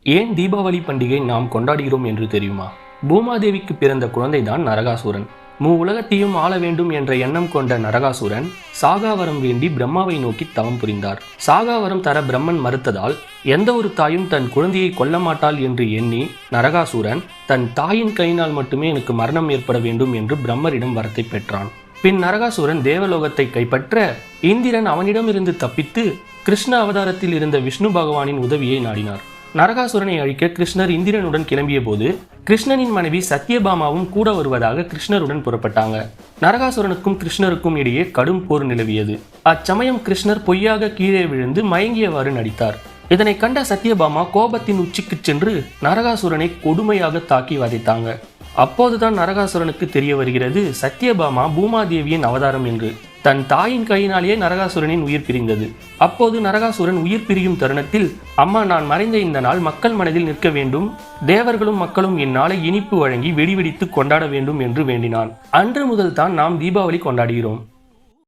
ஏன் தீபாவளி பண்டிகை நாம் கொண்டாடுகிறோம் என்று தெரியுமா? பூமாதேவிக்கு பிறந்த குழந்தைதான் நரகாசுரன். உலகத்தையும் ஆள வேண்டும் என்ற எண்ணம் கொண்ட நரகாசுரன் சாகாவரம் வேண்டி பிரம்மாவை நோக்கி தவம் புரிந்தார். சாகாவரம் தர பிரம்மன் மறுத்ததால் எந்த ஒரு தாயும் தன் குழந்தையை கொல்ல மாட்டாள் என்று எண்ணி நரகாசுரன் தன் தாயின் கையினால் மட்டுமே எனக்கு மரணம் ஏற்பட வேண்டும் என்று பிரம்மரிடம் வரத்தை பெற்றான். பின் நரகாசுரன் தேவலோகத்தை கைப்பற்ற இந்திரன் அவனிடமிருந்து தப்பித்து கிருஷ்ண அவதாரத்தில் இருந்த விஷ்ணு பகவானின் உதவியை நாடினார். நரகாசுரனை அழிக்க கிருஷ்ணர் இந்திரனுடன் கிளம்பிய போது கிருஷ்ணனின் மனைவி சத்யபாமாவும் கூட வருவதாக கிருஷ்ணருடன் புறப்பட்டாங்க. நரகாசுரனுக்கும் கிருஷ்ணருக்கும் இடையே கடும் போர் நிலவியது. அச்சமயம் கிருஷ்ணர் பொய்யாக கீழே விழுந்து மயங்கியவாறு நடித்தார். இதனை கண்ட சத்யபாமா கோபத்தின் உச்சிக்கு சென்று நரகாசுரனை கொடுமையாக தாக்கி வதைத்தாங்க. அப்போதுதான் நரகாசுரனுக்கு தெரிய வருகிறது சத்யபாமா பூமாதேவியின் அவதாரம் என்று. தன் தாயின் கையினாலேயே நரகாசுரனின் உயிர் பிரிந்தது. அப்போது நரகாசுரன் உயிர் பிரியும் தருணத்தில், அம்மா, நான் மறைந்த இந்த நாள் மக்கள் மனதில் நிற்க வேண்டும், தேவர்களும் மக்களும் இந்நாளை இனிப்பு வழங்கி வெடிவெடித்து கொண்டாட வேண்டும் என்று வேண்டினான். அன்று முதல் தான் நாம் தீபாவளி கொண்டாடுகிறோம்.